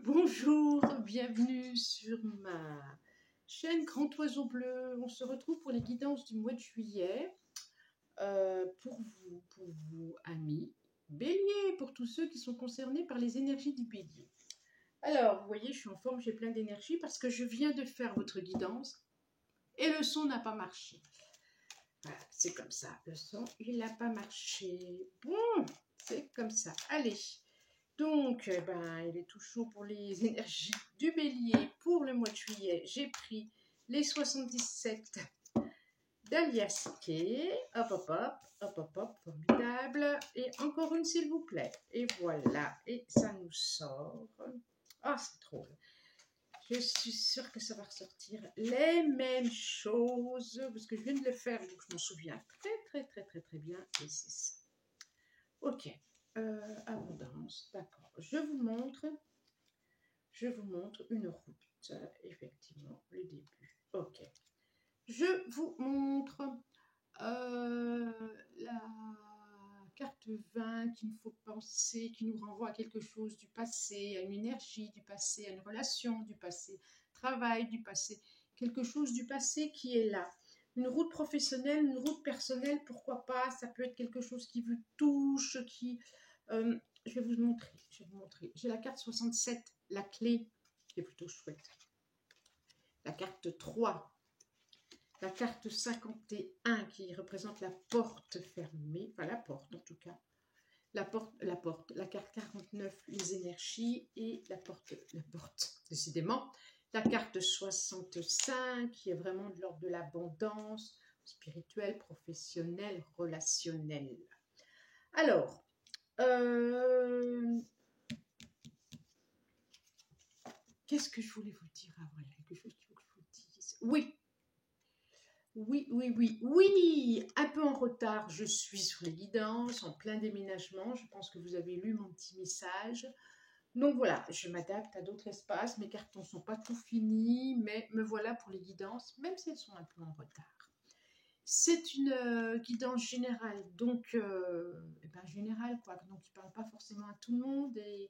Bonjour, bienvenue sur ma chaîne Grand Oiseau Bleu. On se retrouve pour les guidances du mois de juillet. Pour vous, amis Bélier, pour tous ceux qui sont concernés par les énergies du Bélier. Alors, vous voyez, je suis en forme, j'ai plein d'énergie parce que je viens de faire votre guidance et le son n'a pas marché. Voilà, c'est comme ça, le son, il n'a pas marché. Bon, c'est comme ça. Allez. Donc, il est tout chaud pour les énergies du Bélier pour le mois de juillet. J'ai pris les 77 d'Alias Kay. Hop, formidable. Et encore une, s'il vous plaît. Et voilà, et ça nous sort. Ah, c'est drôle. Je suis sûre que ça va ressortir les mêmes choses, parce que je viens de le faire, donc je m'en souviens très bien. Et c'est ça. Ok. Abondance, d'accord. Je vous montre une route, effectivement, le début. Ok. Je vous montre la carte 20 qu'il nous faut penser, qui nous renvoie à quelque chose du passé, à une énergie du passé, à une relation du passé, travail du passé, quelque chose du passé qui est là. Une route professionnelle, une route personnelle, pourquoi pas, ça peut être quelque chose qui vous touche, qui... je vais vous montrer. J'ai la carte 67, la clé, qui est plutôt chouette. La carte 3, la carte 51, qui représente la porte fermée, enfin la porte en tout cas. La carte 49, les énergies, et la porte, décidément. La carte 65, qui est vraiment de l'ordre de l'abondance, spirituelle, professionnelle, relationnelle. Alors, qu'est-ce que je voulais vous dire avant? Il y a quelque chose qu'il faut que je vous dise. Oui, un peu en retard, je suis sur les guidances, en plein déménagement. Je pense que vous avez lu mon petit message. Donc voilà, je m'adapte à d'autres espaces. Mes cartons ne sont pas tout finis, mais me voilà pour les guidances, même si elles sont un peu en retard. C'est une guidance générale, donc générale quoi, donc qui ne parle pas forcément à tout le monde. Et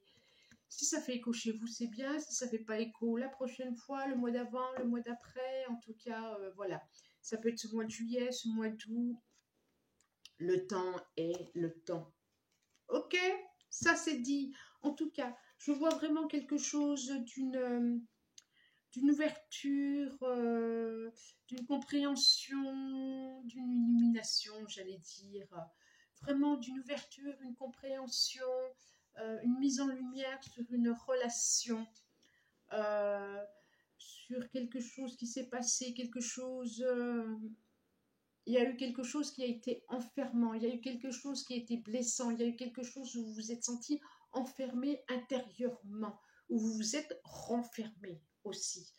si ça fait écho chez vous, c'est bien. Si ça ne fait pas écho, la prochaine fois, le mois d'avant, le mois d'après, en tout cas, voilà. Ça peut être ce mois de juillet, ce mois d'août. Le temps est le temps. Ok, ça c'est dit. En tout cas, je vois vraiment quelque chose d'une ouverture, d'une compréhension, d'une illumination, j'allais dire. Vraiment d'une ouverture, une compréhension, une mise en lumière sur une relation, sur quelque chose qui s'est passé, quelque chose... il y a eu quelque chose qui a été enfermant, il y a eu quelque chose qui a été blessant, il y a eu quelque chose où vous vous êtes senti enfermé intérieurement, où vous vous êtes renfermé aussi.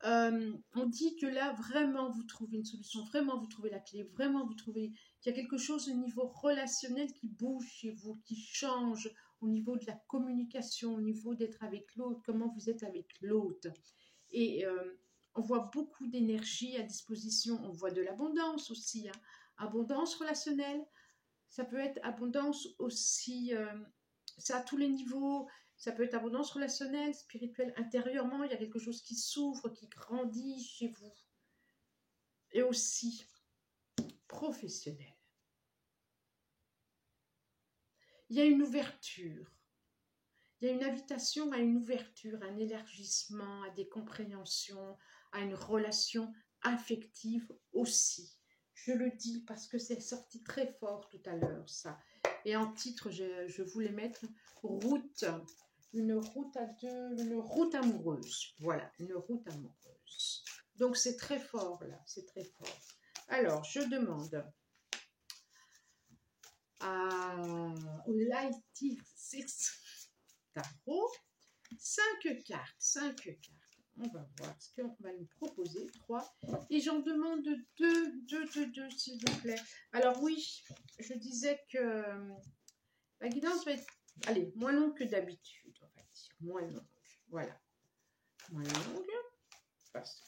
On dit que là, vraiment, vous trouvez une solution, vraiment, vous trouvez la clé, vraiment, vous trouvez qu'il y a quelque chose au niveau relationnel qui bouge chez vous, qui change au niveau de la communication, au niveau d'être avec l'autre, comment vous êtes avec l'autre. Et on voit beaucoup d'énergie à disposition, on voit de l'abondance aussi, hein. Abondance relationnelle, ça peut être abondance aussi, c'est à tous les niveaux. Ça peut être abondance relationnelle, spirituelle, intérieurement, il y a quelque chose qui s'ouvre, qui grandit chez vous. Et aussi professionnel. Il y a une ouverture. Il y a une invitation à une ouverture, à un élargissement, à des compréhensions, à une relation affective aussi. Je le dis parce que c'est sorti très fort tout à l'heure, ça. Et en titre, je voulais mettre route. Une route à deux, une route amoureuse. Voilà, une route amoureuse. Donc c'est très fort là, c'est très fort. Alors, je demande au Lighty Six Tarot 5 cartes. On va voir ce qu'on va nous proposer. 3. Et j'en demande 2, s'il vous plaît. Alors oui, je disais que la guidance va être, allez, moins longue que d'habitude, on va dire. Moins longue. Voilà. Moins longue. Parce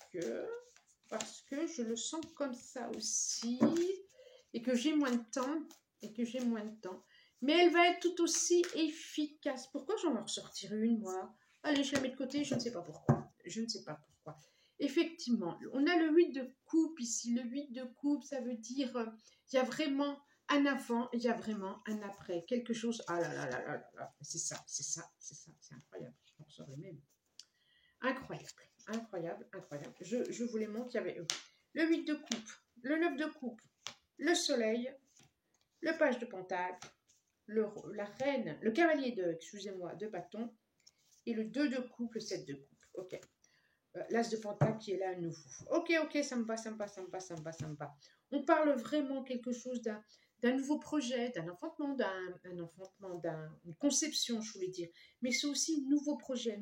que je le sens comme ça aussi. Et que j'ai moins de temps. Mais elle va être tout aussi efficace. Pourquoi j'en vais ressortir une, moi? Allez, je la mets de côté, je ne sais pas pourquoi. Je ne sais pas pourquoi. Effectivement, on a le 8 de coupe ici. Le 8 de coupe, ça veut dire il y a vraiment un avant, il y a vraiment un après. Quelque chose. Ah là là là là là là. C'est ça, c'est ça, c'est ça. C'est incroyable. Je m'en sors le même. Incroyable, incroyable, incroyable. Je vous les montre. Il y avait le 8 de coupe, le 9 de coupe, le soleil, le page de pentacle, la reine, le cavalier de, excusez-moi, de bâton, et le 2 de coupe, le 7 de coupe. Ok. L'as de pentacle qui est là à nouveau. Ok, ok, ça me va, ça me va, ça me va, ça me va, ça me va. On parle vraiment quelque chose d'un nouveau projet, d'un enfantement, d'une conception, je voulais dire. Mais c'est aussi nouveau projet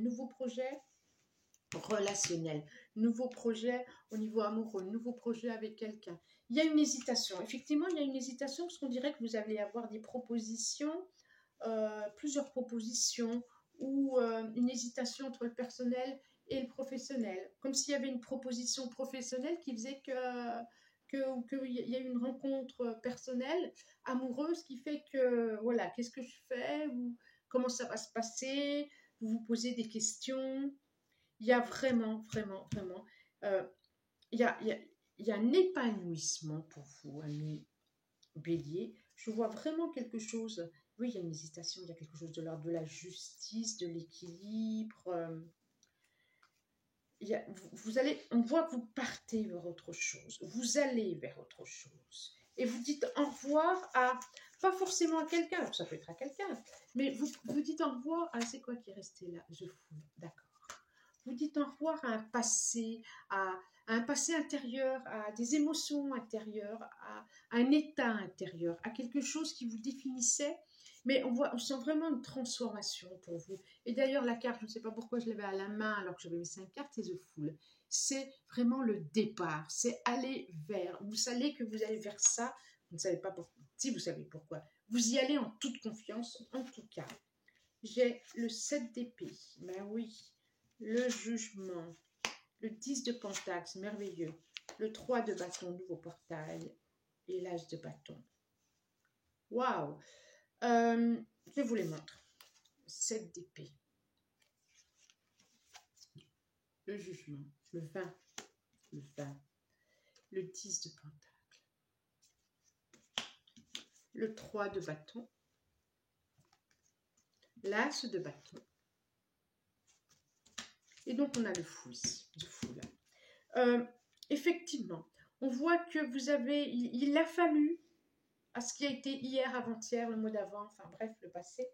relationnel, nouveau projet au niveau amoureux, nouveau projet avec quelqu'un. Il y a une hésitation. Effectivement, il y a une hésitation parce qu'on dirait que vous allez avoir des propositions, plusieurs propositions, ou une hésitation entre le personnel et le professionnel. Comme s'il y avait une proposition professionnelle qui faisait qu'il y a une rencontre personnelle, amoureuse, qui fait que, voilà, qu'est-ce que je fais, ou comment ça va se passer, vous vous posez des questions. Il y a vraiment, vraiment, vraiment, euh, il, y a, il, y a, il y a un épanouissement pour vous, ami Bélier. Je vois vraiment quelque chose. Oui, il y a une hésitation, il y a quelque chose de l'ordre de la justice, de l'équilibre. Vous allez, on voit que vous partez vers autre chose. Vous allez vers autre chose. Et vous dites au revoir à, pas forcément à quelqu'un, ça peut être à quelqu'un, mais vous dites au revoir à, c'est quoi qui est resté là? Je fous, d'accord. Vous dites au revoir à un passé intérieur, à des émotions intérieures, à un état intérieur, à quelque chose qui vous définissait. Mais on sent vraiment une transformation pour vous. Et d'ailleurs, la carte, je ne sais pas pourquoi je l'avais à la main alors que j'avais mes 5 cartes, c'est The Fool. C'est vraiment le départ. C'est aller vers. Vous savez que vous allez vers ça. Vous ne savez pas pourquoi. Si vous savez pourquoi. Vous y allez en toute confiance, en tout cas. J'ai le 7 d'épée. Ben oui. Le jugement, le 10 de pentacle, c'est merveilleux, le 3 de bâton, nouveau portail, et l'as de bâton. Waouh! Je vous les montre. 7 d'épée, le jugement, le 20, le 10 de pentacle, le 3 de bâton, l'as de bâton. Et donc, on a le fou ici, le fou là. Effectivement, on voit que vous avez, il a fallu, à ce qui a été hier, avant-hier, le mois d'avant, enfin bref, le passé,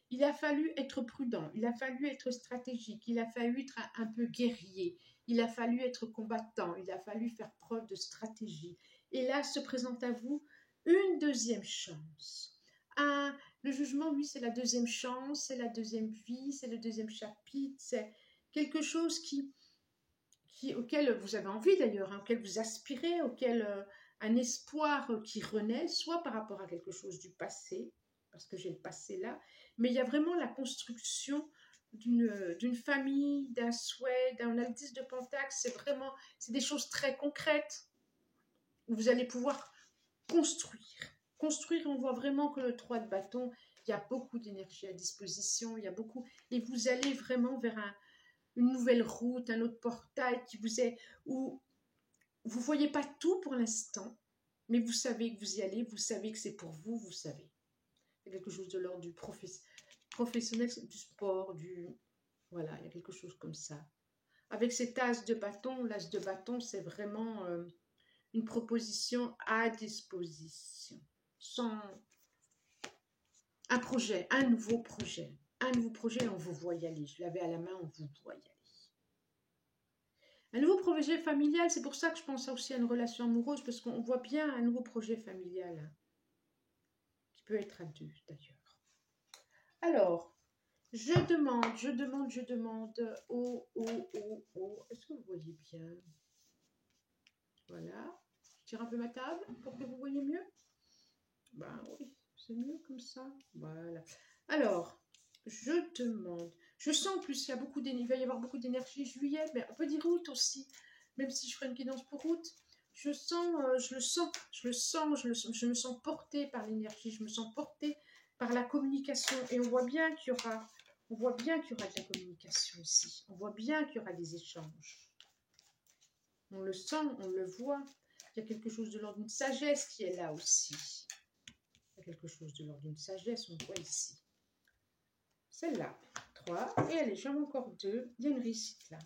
il a fallu être prudent, il a fallu être stratégique, il a fallu être un peu guerrier, il a fallu être combattant, il a fallu faire preuve de stratégie. Et là, se présente à vous une deuxième chance. Le jugement, oui, c'est la deuxième chance, c'est la deuxième vie, c'est le deuxième chapitre, c'est quelque chose auquel vous avez envie d'ailleurs, hein, auquel vous aspirez, auquel un espoir qui renaît, soit par rapport à quelque chose du passé, parce que j'ai le passé là, mais il y a vraiment la construction d'une famille, d'un souhait, d'un 10 de pentacle, c'est des choses très concrètes, où vous allez pouvoir construire. Construire, on voit vraiment que le 3 de bâton, il y a beaucoup d'énergie à disposition, il y a beaucoup, et vous allez vraiment vers une nouvelle route, un autre portail qui vous est, où vous ne voyez pas tout pour l'instant, mais vous savez que vous y allez, vous savez que c'est pour vous, vous savez. Il y a quelque chose de l'ordre du professionnel, du sport, voilà, il y a quelque chose comme ça. Avec cet as de bâton, l'as de bâton, c'est vraiment une proposition à disposition. Un projet, un nouveau projet. Un nouveau projet, on vous voit y aller. Je l'avais à la main, on vous voit y aller. Un nouveau projet familial, c'est pour ça que je pense aussi à une relation amoureuse, parce qu'on voit bien un nouveau projet familial, hein, qui peut être à deux d'ailleurs. Alors, je demande, est-ce que vous voyez bien? Voilà, je tire un peu ma table pour que vous voyez mieux. Ben oui, c'est mieux comme ça. Voilà. Alors, je demande, je sens en plus qu'il va y avoir beaucoup d'énergie juillet, mais on peut dire août aussi, même si je ferai une guidance pour août. Je me sens portée par l'énergie, je me sens portée par la communication, et on voit bien qu'il y aura, On voit bien qu'il y aura de la communication ici. On voit bien qu'il y aura des échanges. On le sent, on le voit. Il y a quelque chose de l'ordre d'une sagesse qui est là aussi. Il y a quelque chose de l'ordre d'une sagesse, on le voit ici. Celle-là, 3. Et allez, j'en ai encore 2. Il y a une réussite là.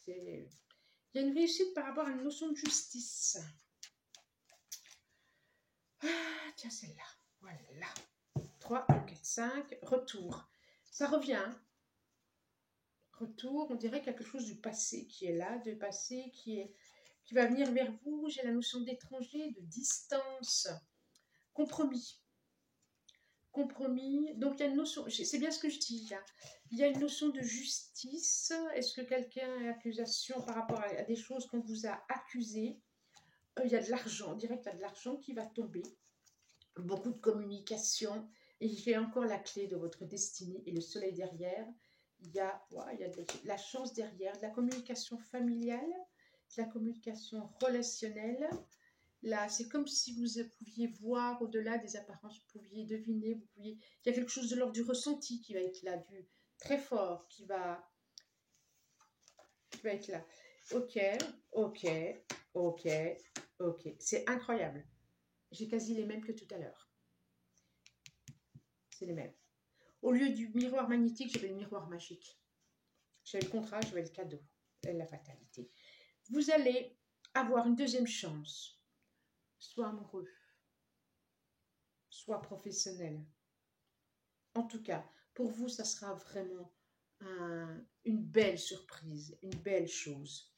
Il y a une réussite par rapport à une notion de justice. Ah, tiens, celle-là. Voilà. 3, 4, 5. Retour. Ça revient. Retour, on dirait quelque chose du passé qui est là, de passé qui va venir vers vous. J'ai la notion d'étranger, de distance. Compromis. Compromis. Donc, il y a une notion, c'est bien ce que je dis. Hein. Il y a une notion de justice. Est-ce que quelqu'un a accusation par rapport à des choses qu'on vous a accusées? Il y a de l'argent. On dirait qu'il y a de l'argent qui va tomber. Beaucoup de communication. Et j'ai encore la clé de votre destinée et le soleil derrière. Il y a de la chance derrière, de la communication familiale, de la communication relationnelle. Là, c'est comme si vous pouviez voir au-delà des apparences, vous pouviez deviner, il y a quelque chose de l'ordre du ressenti qui va être là, du très fort, qui va être là. Ok, ok, ok, ok. C'est incroyable. J'ai quasi les mêmes que tout à l'heure. C'est les mêmes. Au lieu du miroir magnétique, j'avais le miroir magique. J'avais le contrat, j'avais le cadeau, la fatalité. Vous allez avoir une deuxième chance, soit amoureux, soit professionnel. En tout cas, pour vous, ça sera vraiment une belle surprise, une belle chose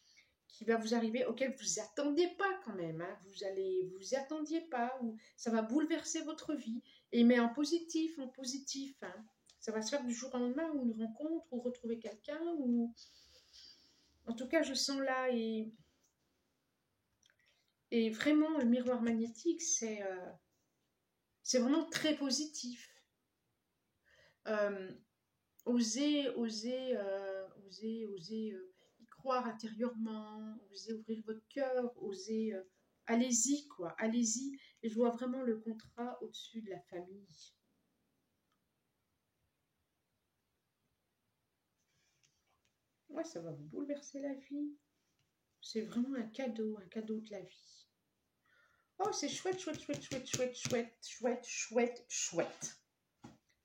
qui va vous arriver, auquel vous vous attendez pas quand même. Hein. Vous y attendiez pas, ou ça va bouleverser votre vie. Et mais en positif. Hein. Ça va se faire du jour au lendemain, ou une rencontre, ou retrouver quelqu'un, ou... En tout cas, je sens là, et vraiment, le miroir magnétique, c'est vraiment très positif. Osez y croire intérieurement, osez ouvrir votre cœur, osez... allez-y, quoi, allez-y. Et je vois vraiment le contrat au-dessus de la famille. Ouais, ça va vous bouleverser la vie. C'est vraiment un cadeau de la vie. Oh, c'est chouette, chouette, chouette, chouette, chouette, chouette, chouette, chouette, chouette.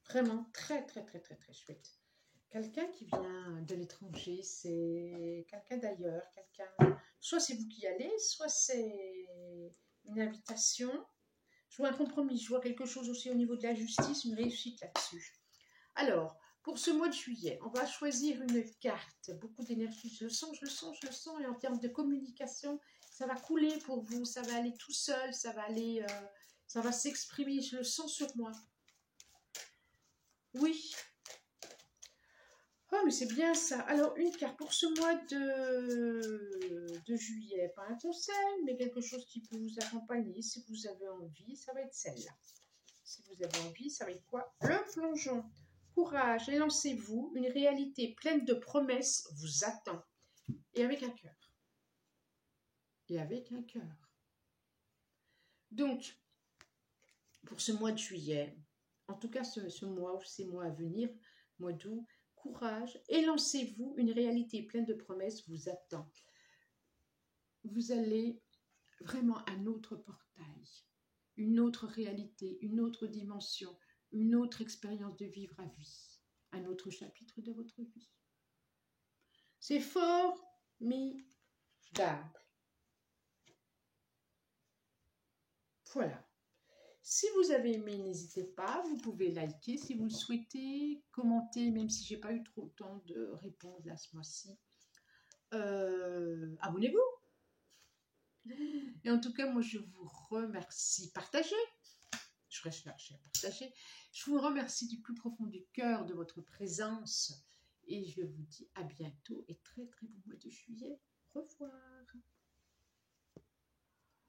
Vraiment très, très, très, très, très chouette. Quelqu'un qui vient de l'étranger, c'est quelqu'un d'ailleurs, soit c'est vous qui allez, soit c'est une invitation. Je vois un compromis, je vois quelque chose aussi au niveau de la justice, une réussite là-dessus. Alors, pour ce mois de juillet, on va choisir une carte, beaucoup d'énergie, je le sens, et en termes de communication, ça va couler pour vous, ça va aller tout seul, ça va s'exprimer, je le sens sur moi. Oui. Oh, mais c'est bien ça. Alors, une carte pour ce mois de juillet. Pas un conseil, mais quelque chose qui peut vous accompagner. Si vous avez envie, ça va être celle-là. Si vous avez envie, ça va être quoi? Le plongeon. Courage et lancez-vous. Une réalité pleine de promesses vous attend. Et avec un cœur. Et avec un cœur. Donc, pour ce mois de juillet, en tout cas ce mois ou ces mois à venir, mois d'août, courage et lancez-vous, une réalité pleine de promesses vous attend. Vous allez vraiment à un autre portail, une autre réalité, une autre dimension, une autre expérience de vivre à vie, un autre chapitre de votre vie. C'est formidable. Voilà. Si vous avez aimé, n'hésitez pas, vous pouvez liker si vous le souhaitez, commenter, même si je n'ai pas eu trop le temps de répondre là ce mois-ci. Abonnez-vous. Et en tout cas, moi, je vous remercie. Partagez. Je reste chercher à partager. Je vous remercie du plus profond du cœur de votre présence. Et je vous dis à bientôt et très très bon mois de juillet. Au revoir.